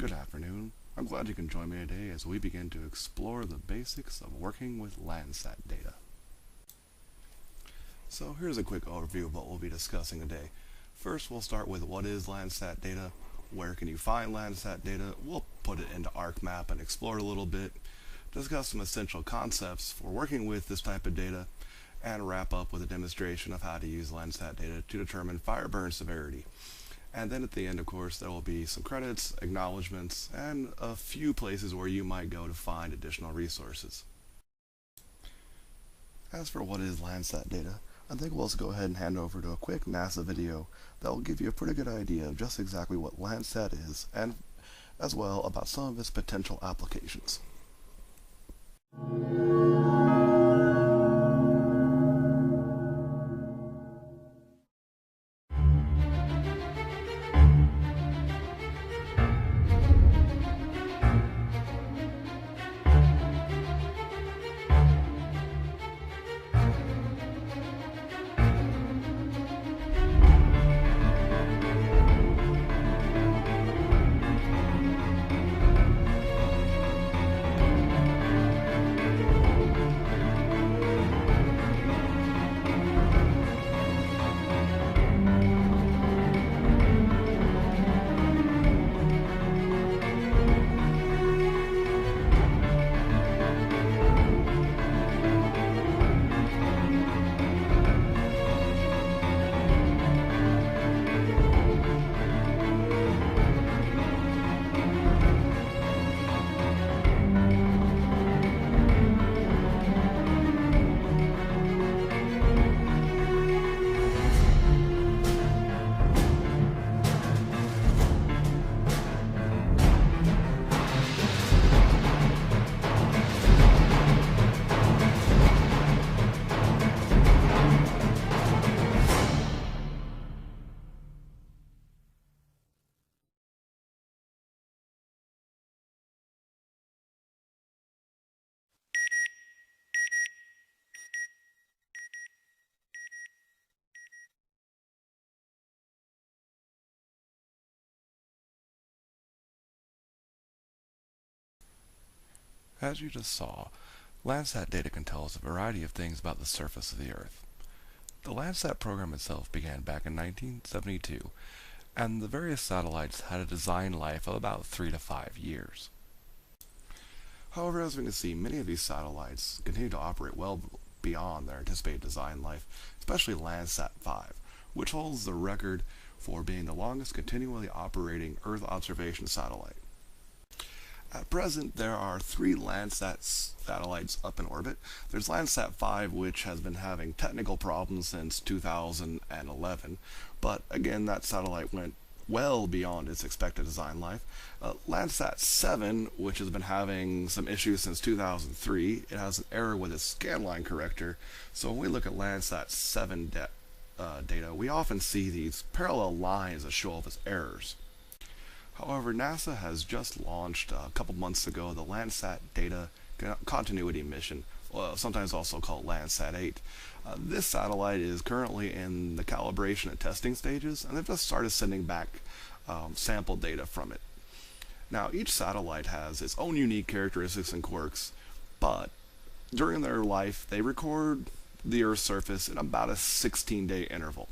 Good afternoon. I'm glad you can join me today as we begin to explore the basics of working with Landsat data. So here's a quick overview of what we'll be discussing today. First, we'll start with what is Landsat data, where can you find Landsat data. We'll put it into ArcMap and explore it a little bit, discuss some essential concepts for working with this type of data, and wrap up with a demonstration of how to use Landsat data to determine fire burn severity. And then at the end, of course, there will be some credits, acknowledgments, and a few places where you might go to find additional resources. As for what is Landsat data, I think we'll just go ahead and hand over to a quick NASA video that will give you a pretty good idea of just exactly what Landsat is, and as well about some of its potential applications. As you just saw, Landsat data can tell us a variety of things about the surface of the Earth. The Landsat program itself began back in 1972, and the various satellites had a design life of about 3 to 5 years. However, as we can see, many of these satellites continue to operate well beyond their anticipated design life, especially Landsat 5, which holds the record for being the longest continually operating Earth observation satellite. At present, there are 3 Landsat satellites up in orbit. There's Landsat 5, which has been having technical problems since 2011, but again, that satellite went well beyond its expected design life. Landsat 7, which has been having some issues since 2003, it has an error with its scanline corrector, so when we look at Landsat 7 data, we often see these parallel lines that show up as errors. However, NASA has just launched a couple months ago the Landsat Data Continuity Mission, sometimes also called Landsat 8. This satellite is currently in the calibration and testing stages, and they've just started sending back sample data from it. Now, each satellite has its own unique characteristics and quirks, but during their life, they record the Earth's surface in about a 16-day interval.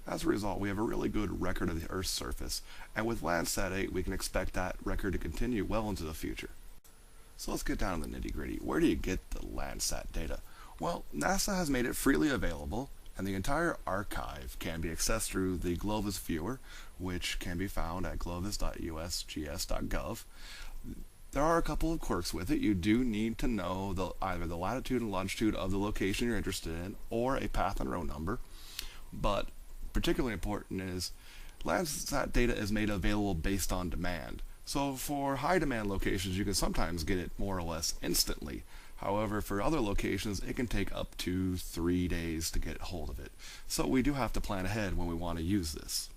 As a result, we have a really good record of the Earth's surface, and with Landsat 8 we can expect that record to continue well into the future. So let's get down to the nitty-gritty. Where do you get the Landsat data? Well, NASA has made it freely available, and the entire archive can be accessed through the Glovis viewer, which can be found at glovis.usgs.gov. There are a couple of quirks with it. You do need to know either the latitude and longitude of the location you're interested in, or a path and row number, but particularly important is Landsat data is made available based on demand. So for high demand locations you can sometimes get it more or less instantly. However, for other locations it can take up to 3 days to get hold of it. So we do have to plan ahead when we want to use this.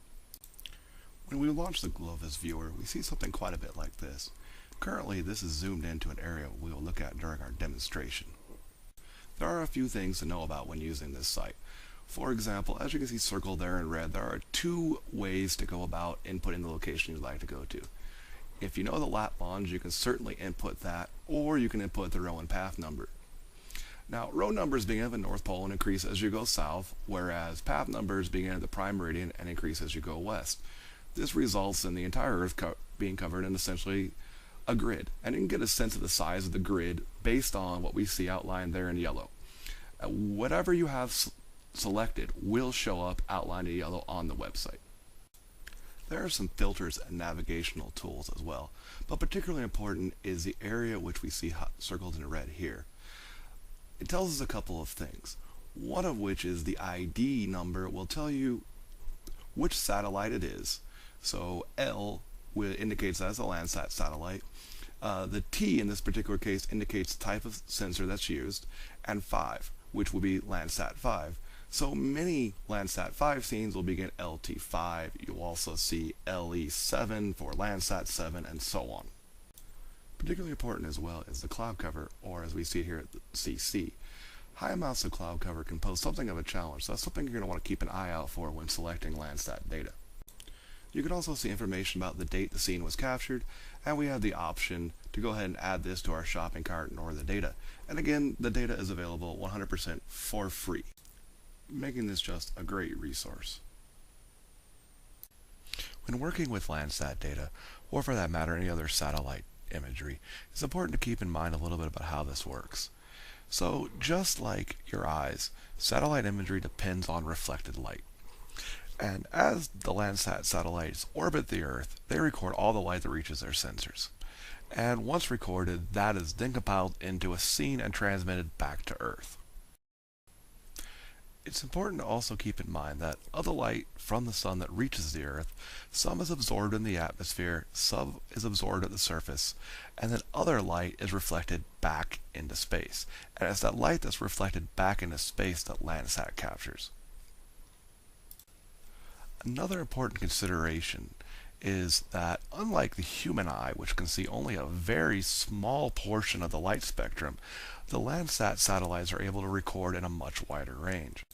When we launch the Glovis viewer, we see something quite a bit like this. Currently this is zoomed into an area we will look at during our demonstration. There are a few things to know about when using this site. For example, as you can see circled there in red, there are two ways to go about inputting the location you'd like to go to. If you know the lat longe, you can certainly input that, or you can input the row and path number. Now, row numbers begin at the North Pole and increase as you go south, whereas path numbers begin at the prime meridian and increase as you go west. This results in the entire Earth being covered in essentially a grid, and you can get a sense of the size of the grid based on what we see outlined there in yellow. Whatever you have selected will show up outlined in yellow on the website. There are some filters and navigational tools as well, but particularly important is the area which we see circled in red here. It tells us a couple of things, one of which is the ID number will tell you which satellite it is. So L indicates that as a Landsat satellite. The T in this particular case indicates the type of sensor that's used, and 5, which would be Landsat 5. So many Landsat 5 scenes will begin LT5. You'll also see LE7 for Landsat 7, and so on. Particularly important as well is the cloud cover, or as we see here at the CC. High amounts of cloud cover can pose something of a challenge, so that's something you're going to want to keep an eye out for when selecting Landsat data. You can also see information about the date the scene was captured, and we have the option to go ahead and add this to our shopping cart and order the data. And again, the data is available 100% for free, making this just a great resource. When working with Landsat data, or for that matter any other satellite imagery, it's important to keep in mind a little bit about how this works. So just like your eyes, satellite imagery depends on reflected light. And as the Landsat satellites orbit the Earth, they record all the light that reaches their sensors. And once recorded, that is then compiled into a scene and transmitted back to Earth. It's important to also keep in mind that of the light from the sun that reaches the Earth, some is absorbed in the atmosphere, some is absorbed at the surface, and then other light is reflected back into space. And it's that light that's reflected back into space that Landsat captures. Another important consideration is that unlike the human eye, which can see only a very small portion of the light spectrum, the Landsat satellites are able to record in a much wider range.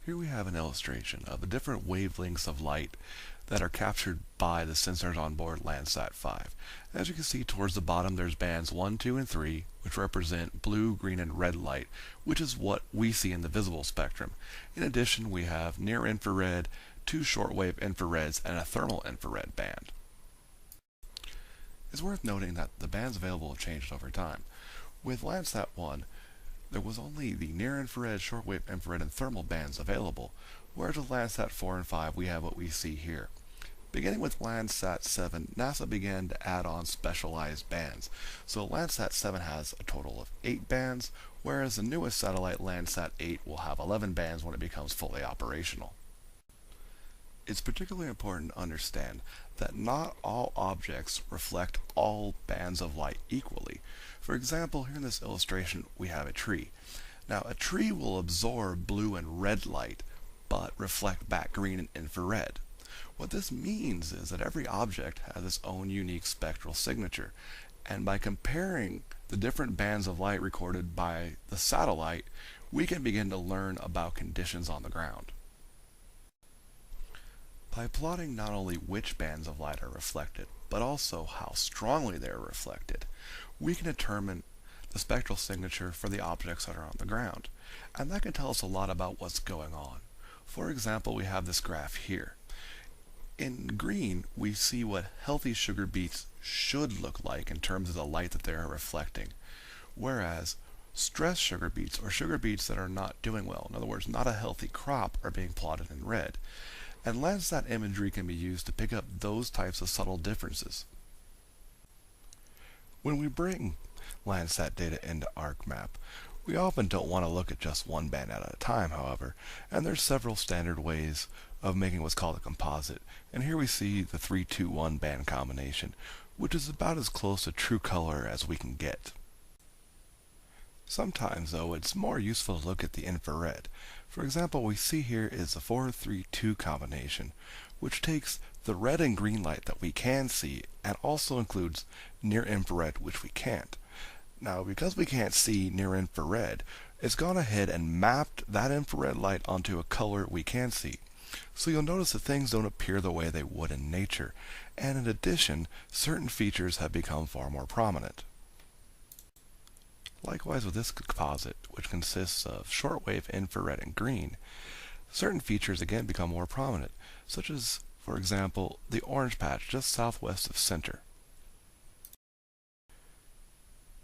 Here we have an illustration of the different wavelengths of light that are captured by the sensors on board Landsat 5. As you can see towards the bottom there's bands 1, 2, and 3, which represent blue, green, and red light, which is what we see in the visible spectrum. In addition, we have near-infrared, 2 shortwave infrareds, and a thermal infrared band. It's worth noting that the bands available have changed over time. With Landsat 1, there was only the near-infrared, shortwave infrared, and thermal bands available, whereas with Landsat 4 and 5 we have what we see here. Beginning with Landsat 7, NASA began to add on specialized bands. So Landsat 7 has a total of 8 bands, whereas the newest satellite Landsat 8 will have 11 bands when it becomes fully operational. It's particularly important to understand that not all objects reflect all bands of light equally. For example, here in this illustration we have a tree. Now a tree will absorb blue and red light, but reflect back green and infrared. What this means is that every object has its own unique spectral signature, and by comparing the different bands of light recorded by the satellite, we can begin to learn about conditions on the ground. By plotting not only which bands of light are reflected, but also how strongly they are reflected, we can determine the spectral signature for the objects that are on the ground, and that can tell us a lot about what's going on. For example, we have this graph here. In green, we see what healthy sugar beets should look like in terms of the light that they are reflecting, whereas stressed sugar beets, or sugar beets that are not doing well, in other words, not a healthy crop, are being plotted in red. And Landsat imagery can be used to pick up those types of subtle differences. When we bring Landsat data into ArcMap, we often don't want to look at just one band at a time, however, and there's several standard ways of making what's called a composite. And here we see the 3-2-1 band combination, which is about as close to true color as we can get. Sometimes, though, it's more useful to look at the infrared. For example, what we see here is the 4-3-2 combination, which takes the red and green light that we can see and also includes near infrared, which we can't. Now, because we can't see near infrared, it's gone ahead and mapped that infrared light onto a color we can see. So you'll notice that things don't appear the way they would in nature, and in addition, certain features have become far more prominent. Likewise with this composite, which consists of shortwave infrared and green, certain features again become more prominent, such as, for example, the orange patch just southwest of center.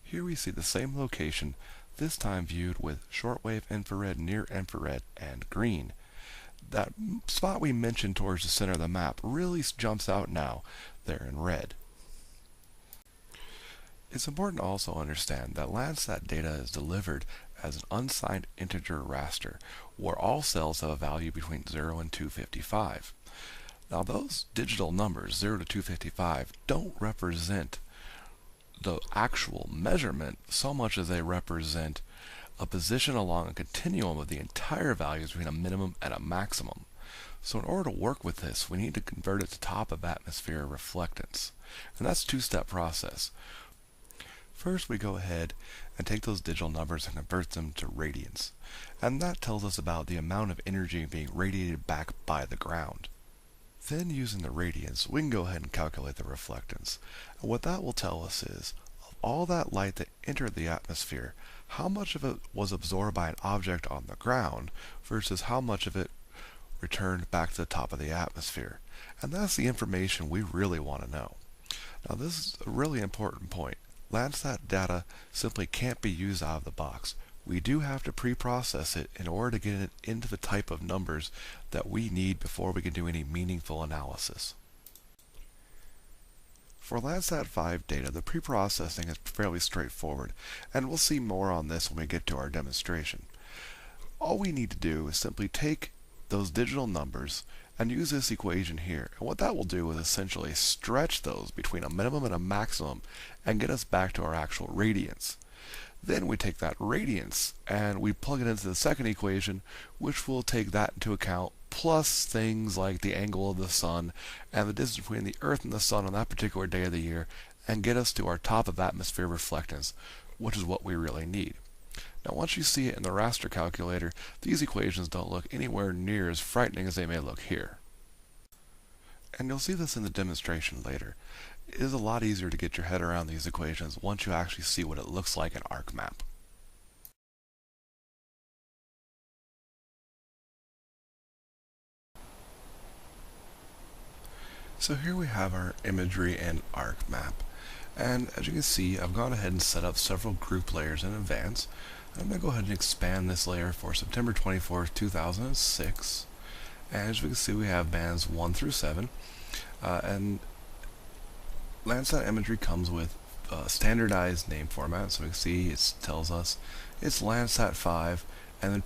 Here we see the same location, this time viewed with shortwave infrared, near infrared, and green. That spot we mentioned towards the center of the map really jumps out now, there in red. It's important to also understand that Landsat data is delivered as an unsigned integer raster, where all cells have a value between 0 and 255. Now those digital numbers, 0 to 255, don't represent the actual measurement so much as they represent a position along a continuum of the entire values between a minimum and a maximum. So in order to work with this, we need to convert it to top of atmosphere reflectance. And that's a two-step process. First, we go ahead and take those digital numbers and convert them to radiance. And that tells us about the amount of energy being radiated back by the ground. Then, using the radiance, we can go ahead and calculate the reflectance. And what that will tell us is, of all that light that entered the atmosphere, how much of it was absorbed by an object on the ground versus how much of it returned back to the top of the atmosphere. And that's the information we really want to know. Now, this is a really important point. Landsat data simply can't be used out of the box. We do have to pre-process it in order to get it into the type of numbers that we need before we can do any meaningful analysis. For Landsat 5 data, the pre-processing is fairly straightforward, and we'll see more on this when we get to our demonstration. All we need to do is simply take those digital numbers and use this equation here. And what that will do is essentially stretch those between a minimum and a maximum and get us back to our actual radiance. Then we take that radiance and we plug it into the second equation, which will take that into account, plus things like the angle of the sun and the distance between the Earth and the sun on that particular day of the year, and get us to our top of atmosphere reflectance, which is what we really need. Now once you see it in the raster calculator, these equations don't look anywhere near as frightening as they may look here. And you'll see this in the demonstration later. It is a lot easier to get your head around these equations once you actually see what it looks like in ArcMap. So here we have our imagery in ArcMap. And as you can see, I've gone ahead and set up several group layers in advance. I'm going to go ahead and expand this layer for September 24th, 2006. And as we can see, we have bands 1 through 7. And Landsat imagery comes with standardized name format. So we can see it tells us it's Landsat 5, and then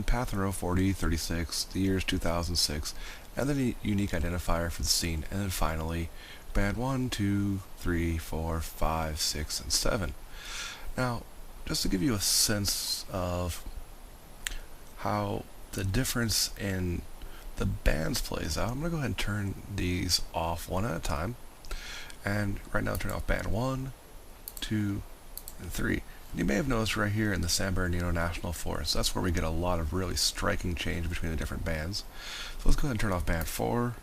path and row 40, 36, the year is 2006, and then a unique identifier for the scene, and then finally band 1, 2, 3, 4, 5, 6, and 7. Now, just to give you a sense of how the difference in the bands plays out, I'm going to go ahead and turn these off one at a time. And right now, turn off band 1, 2, and 3. And you may have noticed right here in the San Bernardino National Forest, that's where we get a lot of really striking change between the different bands. So let's go ahead and turn off band 4,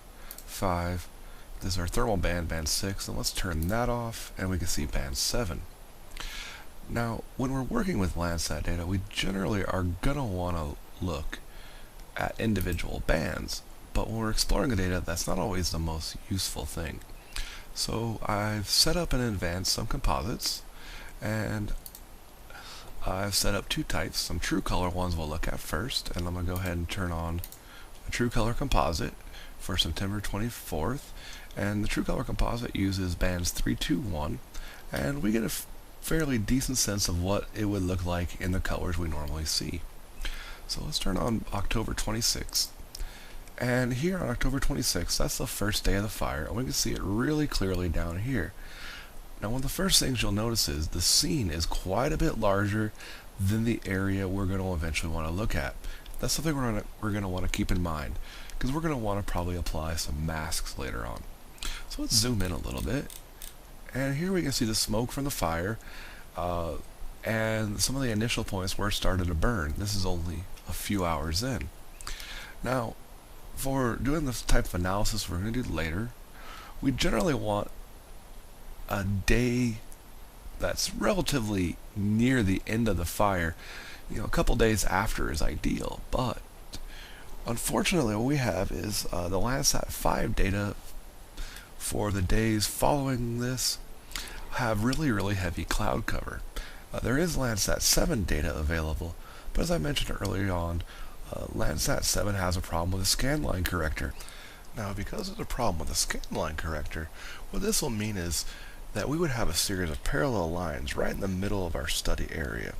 5, this is our thermal band, band 6, and let's turn that off, and we can see band 7. Now, when we're working with Landsat data, we generally are going to want to look at individual bands, but when we're exploring the data, that's not always the most useful thing. So I've set up in advance some composites, and I've set up two types. Some true color ones we'll look at first, and I'm going to go ahead and turn on a true color composite for September 24th. And the true color composite uses bands 3, 2, 1, and we get a fairly decent sense of what it would look like in the colors we normally see. So let's turn on October 26th. And here on October 26th, that's the first day of the fire, and we can see it really clearly down here. Now, one of the first things you'll notice is the scene is quite a bit larger than the area we're going to eventually want to look at. That's something we're going to want to keep in mind, because we're going to want to probably apply some masks later on. So let's zoom in a little bit, and here we can see the smoke from the fire. and some of the initial points where it started to burn. This is only a few hours in. Now, for doing this type of analysis we're going to do later, we generally want a day that's relatively near the end of the fire. A couple days after is ideal, but unfortunately what we have is the Landsat 5 data for the days following this have really heavy cloud cover. There is Landsat 7 data available, but as I mentioned earlier on, Landsat 7 has a problem with a scanline corrector. Now, because of the problem with the scanline corrector, what this will mean is that we would have a series of parallel lines right in the middle of our study area.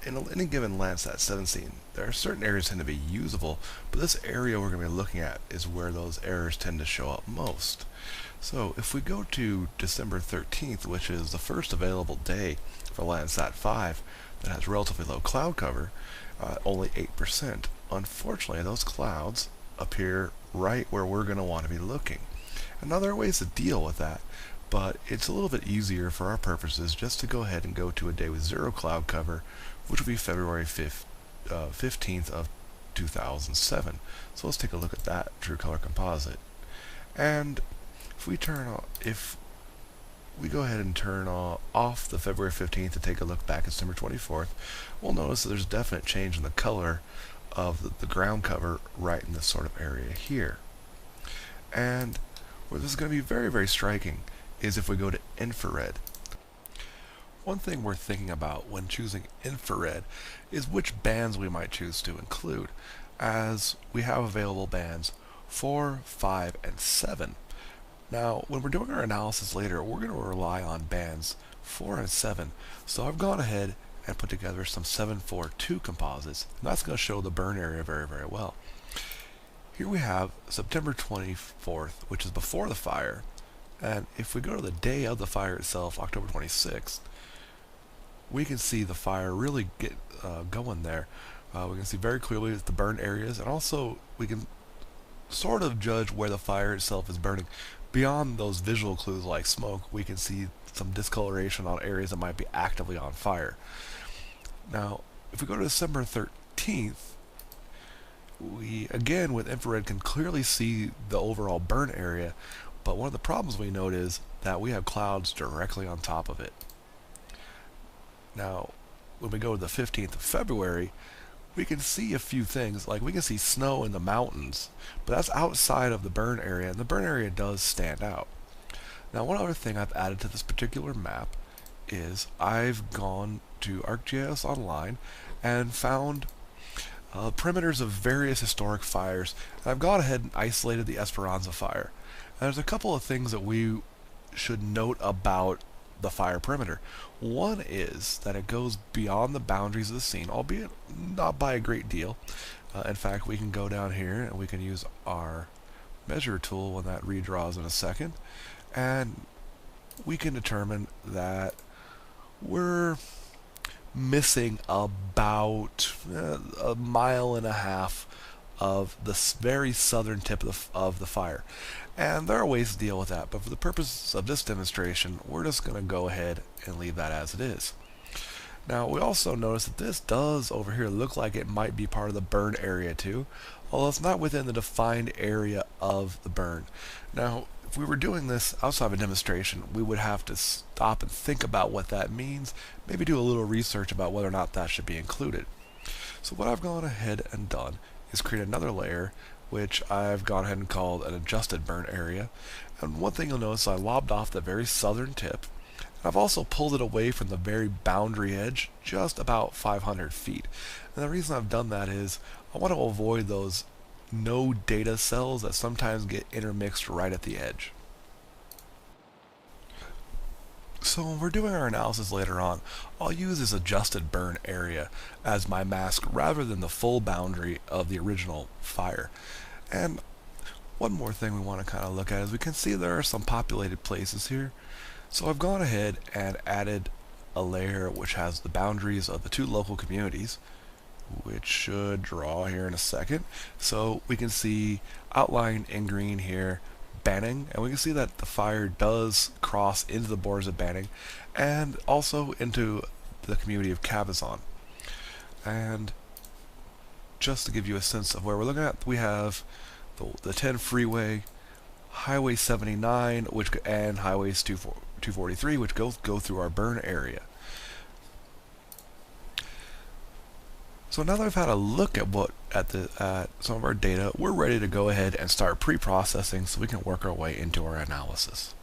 In any given Landsat 7 scene, there are certain areas that tend to be usable, but this area we're going to be looking at is where those errors tend to show up most. So if we go to December 13th, which is the first available day for Landsat 5 that has relatively low cloud cover, only 8%, unfortunately those clouds appear right where we're going to want to be looking. And now there are ways to deal with that, but it's a little bit easier for our purposes just to go ahead and go to a day with zero cloud cover, which will be February 15th of 2007. So let's take a look at that true color composite. And if we go ahead and turn off the February 15th to take a look back at December 24th, we'll notice that there's a definite change in the color of the ground cover right in this sort of area here. And where this is going to be very striking is if we go to infrared. One thing we're thinking about when choosing infrared is which bands we might choose to include, as we have available bands 4, 5, and 7. Now, when we're doing our analysis later, we're going to rely on bands 4 and 7. So I've gone ahead and put together some 742 composites, and that's going to show the burn area very well. Here we have September 24th, which is before the fire, and if we go to the day of the fire itself, October 26th, we can see the fire really get going there. We can see very clearly the burn areas, and also we can sort of judge where the fire itself is burning. Beyond those visual clues like smoke, we can see some discoloration on areas that might be actively on fire. Now, if we go to December 13th, we, again, with infrared can clearly see the overall burn area, but one of the problems we note is that we have clouds directly on top of it. Now, when we go to the 15th of February, we can see a few things, like we can see snow in the mountains, but that's outside of the burn area, and the burn area does stand out. Now, one other thing I've added to this particular map is I've gone to ArcGIS Online and found perimeters of various historic fires, and I've gone ahead and isolated the Esperanza fire. And there's a couple of things that we should note about the fire perimeter. One is that it goes beyond the boundaries of the scene, albeit not by a great deal. In fact, we can go down here and we can use our measure tool when that redraws in a second, and we can determine that we're missing about a mile and a half of the very southern tip of the fire. And there are ways to deal with that, but for the purposes of this demonstration, we're just going to go ahead and leave that as it is. Now, we also notice that this does over here look like it might be part of the burn area too, although it's not within the defined area of the burn. Now, if we were doing this outside of a demonstration, we would have to stop and think about what that means, maybe do a little research about whether or not that should be included. So what I've gone ahead and done is create another layer, which I've gone ahead and called an adjusted burn area. And one thing you'll notice, I lobbed off the very southern tip. I've also pulled it away from the very boundary edge, just about 500 feet. And the reason I've done that is I want to avoid those no data cells that sometimes get intermixed right at the edge. So when we're doing our analysis later on, I'll use this adjusted burn area as my mask rather than the full boundary of the original fire. And one more thing we want to kind of look at is we can see there are some populated places here. So I've gone ahead and added a layer which has the boundaries of the two local communities, which should draw here in a second. So we can see outlined in green here Banning, and we can see that the fire does cross into the borders of Banning and also into the community of Cabazon. And just to give you a sense of where we're looking at, we have the 10 freeway, Highway 79, and Highways 243, which go through our burn area. So now that I've had a look at some of our data, we're ready to go ahead and start pre-processing so we can work our way into our analysis.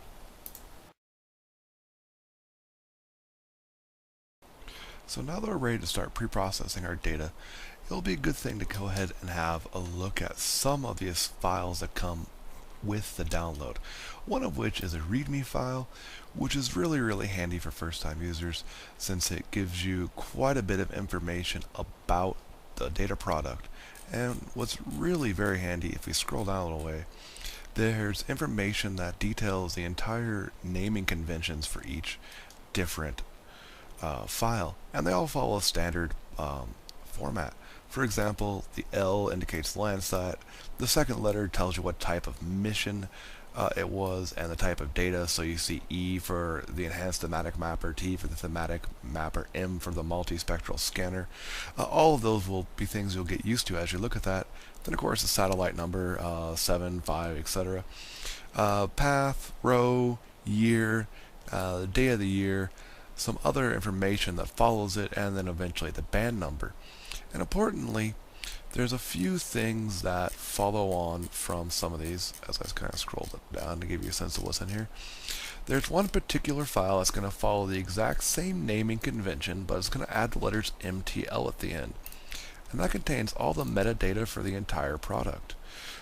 So now that we're ready to start pre-processing our data, it'll be a good thing to go ahead and have a look at some of these files that come with the download. One of which is a README file, which is really handy for first-time users since it gives you quite a bit of information about the data product. And what's really very handy, if we scroll down a little way, there's information that details the entire naming conventions for each different file, and they all follow a standard format. For example, the L indicates Landsat, the second letter tells you what type of mission it was and the type of data, so you see E for the enhanced thematic mapper, T for the thematic mapper, M for the multispectral scanner. All of those will be things you'll get used to as you look at that. Then of course the satellite number, 7, 5, etc. Path, row, year, day of the year, some other information that follows it, and then eventually the band number. And importantly, there's a few things that follow on from some of these, as I kind of scrolled down to give you a sense of what's in here. There's one particular file that's going to follow the exact same naming convention, but it's going to add the letters MTL at the end. And that contains all the metadata for the entire product.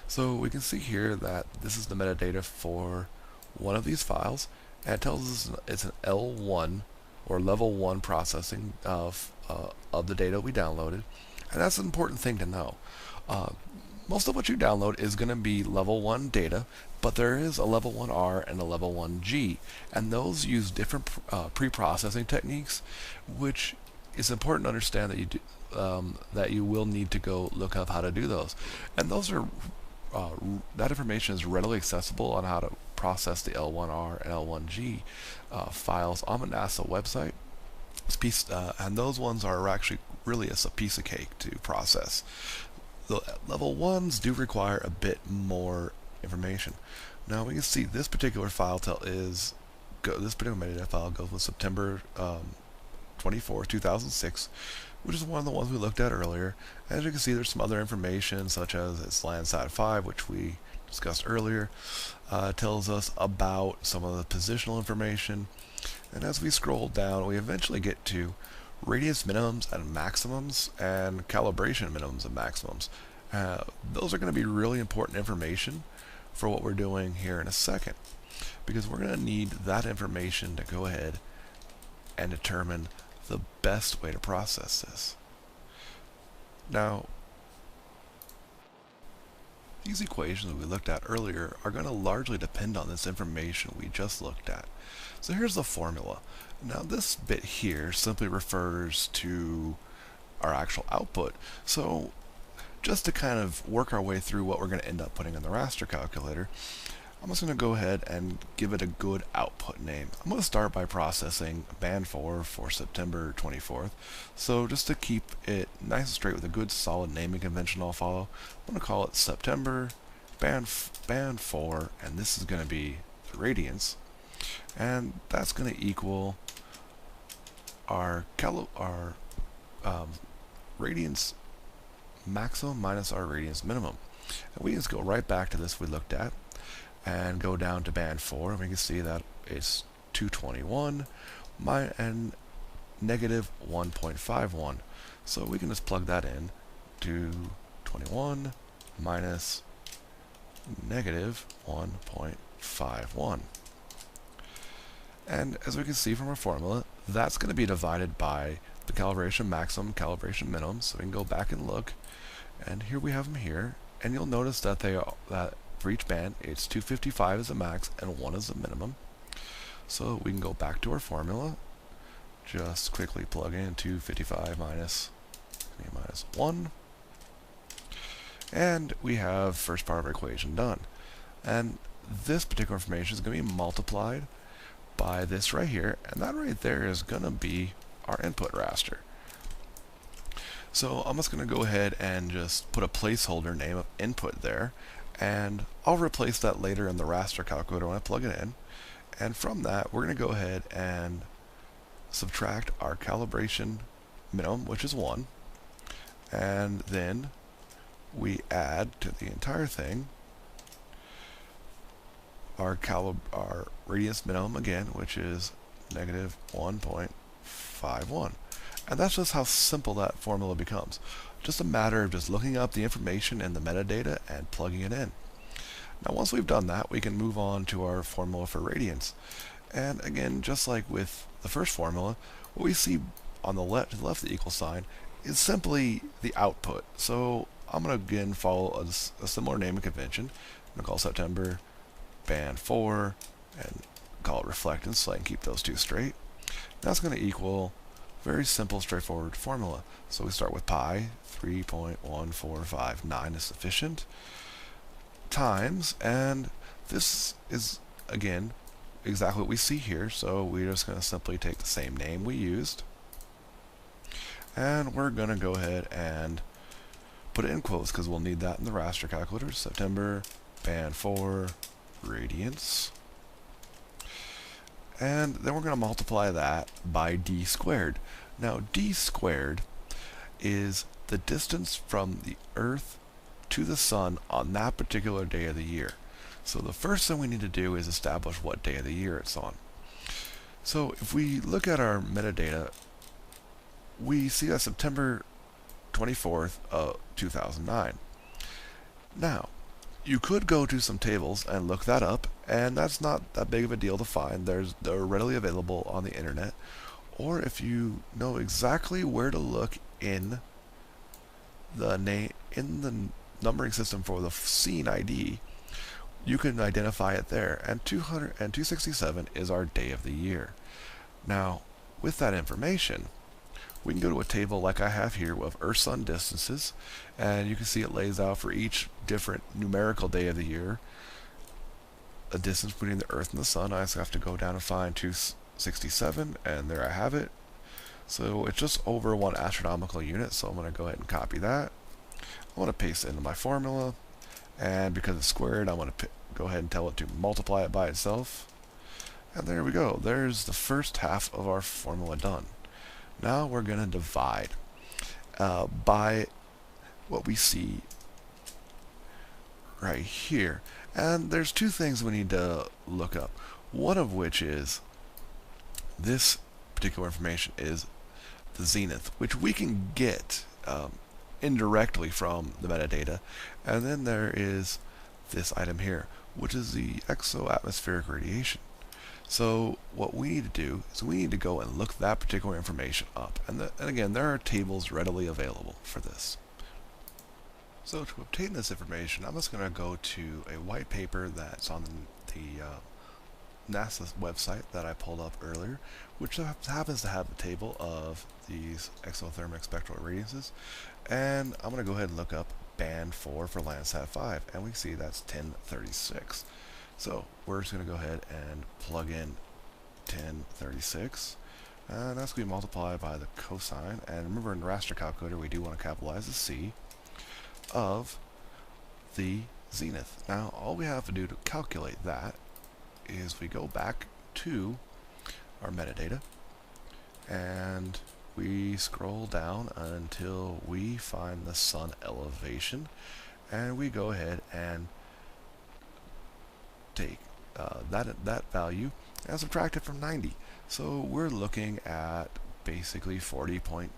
So we can see here that this is the metadata for one of these files, and it tells us it's an L1 or level 1 processing of the data we downloaded. And that's an important thing to know. Most of what you download is going to be level 1 data, but there is a level 1R and a level 1G, and those use different pre-processing techniques, which is important to understand that you will need to go look up how to do those. And those are that information is readily accessible on how to process the L1R and L1G files on the NASA website. And those ones are actually really a piece of cake to process. The level 1s do require a bit more information. Now we can see this particular file this particular metadata file goes with September 24, 2006, which is one of the ones we looked at earlier. As you can see, there's some other information such as it's Landsat 5, which we discussed earlier. Tells us about some of the positional information. And as we scroll down, we eventually get to radius minimums and maximums and calibration minimums and maximums. Those are going to be really important information for what we're doing here in a second, because we're going to need that information to go ahead and determine the best way to process this. Now, these equations we looked at earlier are going to largely depend on this information we just looked at. So here's the formula. Now this bit here simply refers to our actual output. So just to kind of work our way through what we're going to end up putting in the raster calculator, I'm just going to go ahead and give it a good output name. I'm going to start by processing band 4 for September 24th. So just to keep it nice and straight with a good solid naming convention I'll follow, I'm going to call it September band 4, and this is going to be the radians. And that's going to equal our radians maximum minus our radians minimum. And we just go right back to this we looked at and go down to band 4, and we can see that it's 221 and negative 1.51. So we can just plug that in, 221 minus negative 1.51. And as we can see from our formula, that's going to be divided by the calibration maximum, calibration minimum. So we can go back and look, and here we have them here, and you'll notice that that for each band, it's 255 is the max and 1 is the minimum. So we can go back to our formula, just quickly plug in 255 minus 1, and we have first part of our equation done. And this particular information is going to be multiplied by this right here, and that right there is going to be our input raster. So I'm just going to go ahead and just put a placeholder name of input there, and I'll replace that later in the raster calculator when I plug it in. And from that, we're going to go ahead and subtract our calibration minimum, which is 1, and then we add to the entire thing our radiance minimum again, which is negative 1.51. And that's just how simple that formula becomes. Just a matter of just looking up the information in the metadata and plugging it in. Now once we've done that, we can move on to our formula for radiance. And again, just like with the first formula, what we see on the left, to the left of the equal sign, is simply the output. So I'm going to again follow a similar naming convention. I'm going to call September band 4 and call it reflectance so I can keep those two straight. That's going to equal very simple, straightforward formula. So we start with pi, 3.1459 is sufficient, times, and this is, again, exactly what we see here, so we're just going to simply take the same name we used, and we're going to go ahead and put it in quotes, because we'll need that in the raster calculator. September, band 4, radiance. And then we're going to multiply that by d squared. Now, d squared is the distance from the Earth to the Sun on that particular day of the year. So the first thing we need to do is establish what day of the year it's on. So if we look at our metadata, we see that September 24th of 2009. Now, you could go to some tables and look that up, and that's not that big of a deal to find. They're readily available on the internet. Or if you know exactly where to look in the numbering system for the scene ID, you can identify it there. And 267 is our day of the year. Now, with that information, we can go to a table like I have here with Earth-Sun distances, and you can see it lays out for each different numerical day of the year a distance between the Earth and the Sun. I just have to go down and find 267, and there I have it. So it's just over 1 astronomical unit, so I'm going to go ahead and copy that. I want to paste it into my formula, and because it's squared, I want to go ahead and tell it to multiply it by itself. And there we go. There's the first half of our formula done. Now we're going to divide by what we see right here. And there's two things we need to look up. One of which is this particular information is the zenith, which we can get indirectly from the metadata. And then there is this item here, which is the exoatmospheric radiation. So what we need to do is we need to go and look that particular information up. And again, there are tables readily available for this. So to obtain this information, I'm just going to go to a white paper that's on the NASA website that I pulled up earlier, which happens to have a table of these exothermic spectral radiances. And I'm going to go ahead and look up band 4 for Landsat 5, and we see that's 1036. So we're just going to go ahead and plug in 1036, and that's going to be multiplied by the cosine. And remember, in the raster calculator, we do want to capitalize the C of the zenith. Now, all we have to do to calculate that is we go back to our metadata, and we scroll down until we find the sun elevation, and we go ahead and take that value and subtract it from 90. So we're looking at basically 40.25.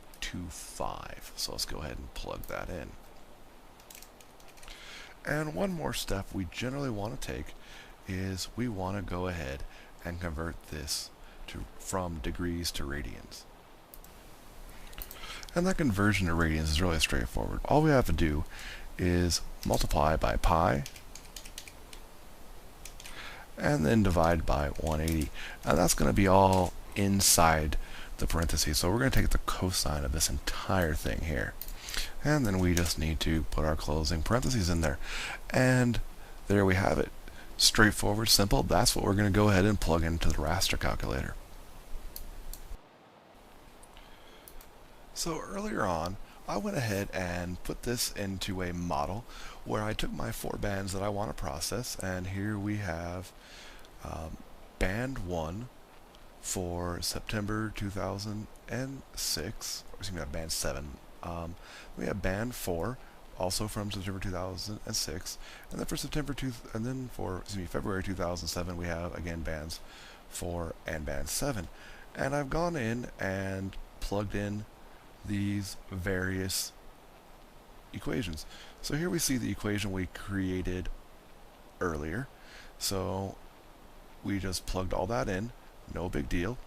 So let's go ahead and plug that in. And one more step we generally want to take is we want to go ahead and convert this from degrees to radians. And that conversion to radians is really straightforward. All we have to do is multiply by pi and then divide by 180. And that's going to be all inside the parentheses. So we're going to take the cosine of this entire thing here. And then we just need to put our closing parentheses in there. And there we have it. Straightforward, simple. That's what we're going to go ahead and plug into the raster calculator. So earlier on, I went ahead and put this into a model where I took my 4 bands that I want to process, and here we have um, band 1 for September 2006, or excuse me, band 7. We have band 4, also from September 2006, and then for February 2007, we have again bands 4 and band 7. And I've gone in and plugged in these various equations. So here we see the equation we created earlier. So we just plugged all that in, no big deal.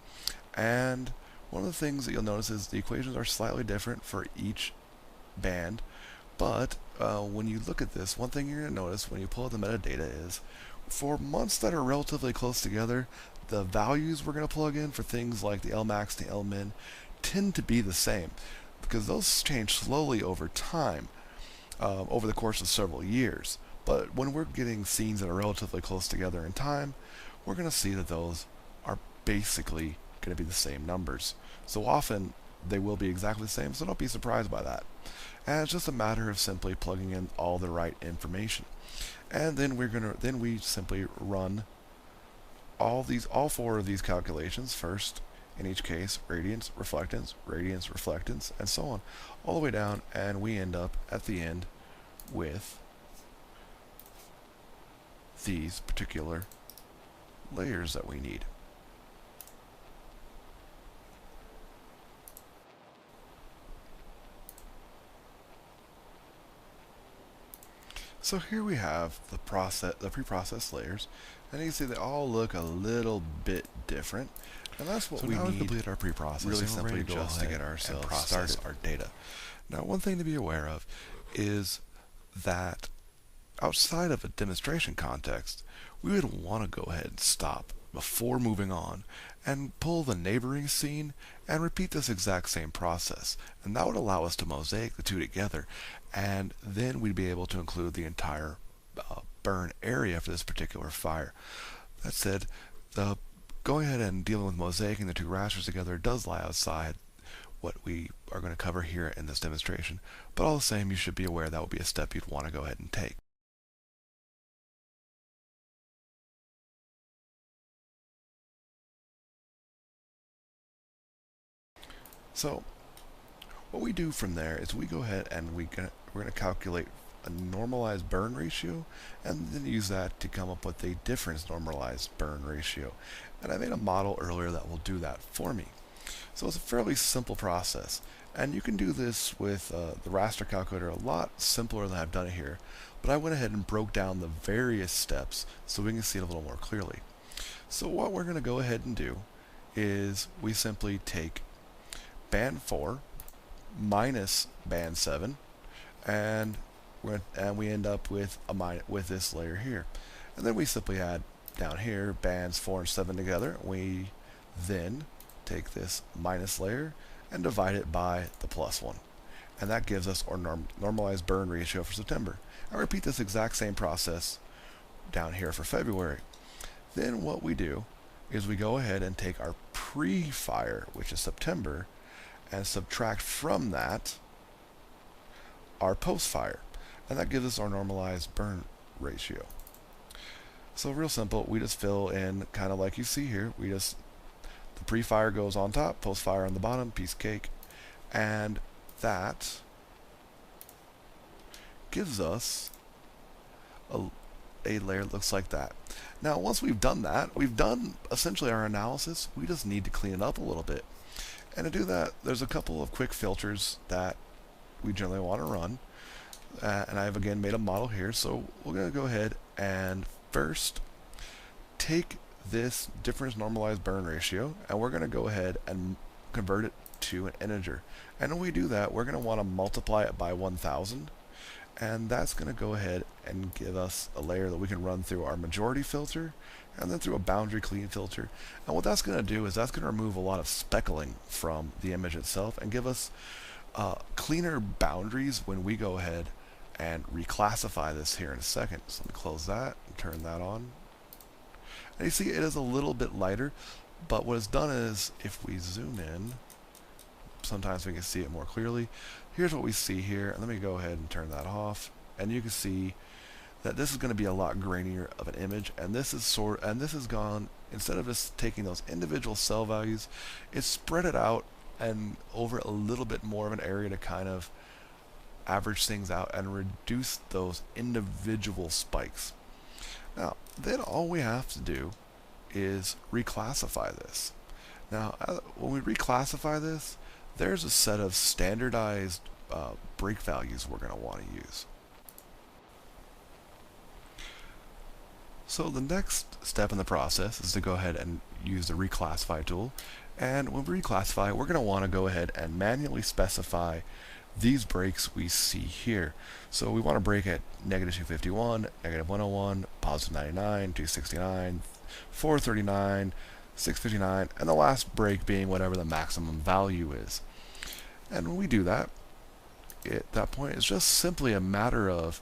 And one of the things that you'll notice is the equations are slightly different for each band, but when you look at this, one thing you're going to notice when you pull out the metadata is for months that are relatively close together, the values we're going to plug in for things like the Lmax and the Lmin tend to be the same, because those change slowly over time, over the course of several years. But when we're getting scenes that are relatively close together in time, we're going to see that those are basically going to be the same numbers. So often they will be exactly the same, so don't be surprised by that. And it's just a matter of simply plugging in all the right information. And then we simply run all 4 of these calculations first. In each case, radiance, reflectance, and so on, all the way down, and we end up at the end with these particular layers that we need. So here we have the pre-processed layers, and you can see they all look a little bit different. And that's what we need. We've completed our pre-processing, really simply just to get ourselves and process our data. Now, one thing to be aware of is that outside of a demonstration context, we would want to go ahead and stop before moving on and pull the neighboring scene and repeat this exact same process. And that would allow us to mosaic the two together, and then we'd be able to include the entire burn area for this particular fire. That said, going ahead and dealing with mosaicing the two rasters together does lie outside what we are going to cover here in this demonstration, but all the same, you should be aware that would be a step you'd want to go ahead and take. So what we do from there is we go ahead and we're going to calculate a normalized burn ratio, and then use that to come up with a difference normalized burn ratio. And I made a model earlier that will do that for me. So it's a fairly simple process, and you can do this with the raster calculator a lot simpler than I've done it here, but I went ahead and broke down the various steps so we can see it a little more clearly. So what we're going to go ahead and do is we simply take band 4 minus band 7, and we end up with with this layer here. And then we simply add down here bands 4 and 7 together. We then take this minus layer and divide it by the plus one, and that gives us our normalized burn ratio for September. I repeat this exact same process down here for February. Then what we do is we go ahead and take our pre-fire, which is September, and subtract from that our post-fire, and that gives us our normalized burn ratio. So real simple, we just fill in kind of like you see here. The pre-fire goes on top, post-fire on the bottom, piece of cake, and that gives us a layer that looks like that. Now once we've done that, we've done essentially our analysis. We just need to clean it up a little bit. And to do that, there's a couple of quick filters that we generally want to run. And I've again made a model here, so we're going to go ahead and first take this difference normalized burn ratio, and we're going to go ahead and convert it to an integer. And when we do that, we're going to want to multiply it by 1000, and that's going to go ahead and give us a layer that we can run through our majority filter and then through a boundary clean filter. And what that's going to do is that's going to remove a lot of speckling from the image itself and give us cleaner boundaries when we go ahead and reclassify this here in a second. So let me close that and turn that on. And you see it is a little bit lighter, but what it's done is if we zoom in sometimes we can see it more clearly. Here's what we see here. Let me go ahead and turn that off. And you can see that this is going to be a lot grainier of an image, and this is gone, instead of just taking those individual cell values, it's spread it out and over a little bit more of an area to kind of average things out and reduce those individual spikes. Now, then all we have to do is reclassify this. Now, when we reclassify this, there's a set of standardized break values we're going to want to use. So the next step in the process is to go ahead and use the reclassify tool. And when we reclassify, we're going to want to go ahead and manually specify these breaks we see here. So we want to break at -251, -101, +99, 269, 439, 659, and the last break being whatever the maximum value is. And when we do that, at that point, it's just simply a matter of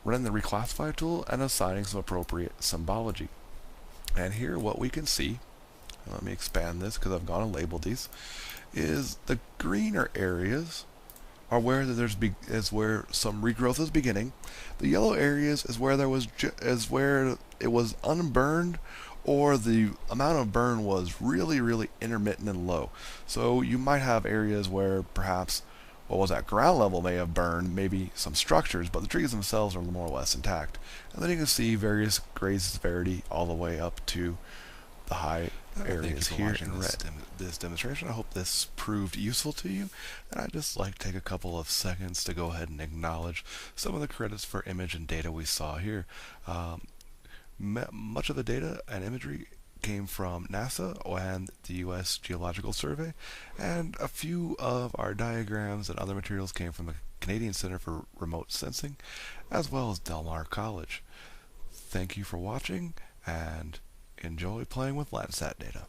running the reclassify tool and assigning some appropriate symbology. And here what we can see, let me expand this because I've gone and labeled these, is the greener areas are where where some regrowth is beginning. The yellow areas is where it was unburned, or the amount of burn was really intermittent and low. So you might have areas where perhaps what was at ground level may have burned, maybe some structures, but the trees themselves are more or less intact. And then you can see various grades of severity all the way up to the high areas here in red. This demonstration. I hope this proved useful to you, and I'd just like to take a couple of seconds to go ahead and acknowledge some of the credits for image and data we saw here. Much of the data and imagery came from NASA and the U.S. Geological Survey, and a few of our diagrams and other materials came from the Canadian Center for Remote Sensing, as well as Del Mar College. Thank you for watching, and enjoy playing with Landsat data.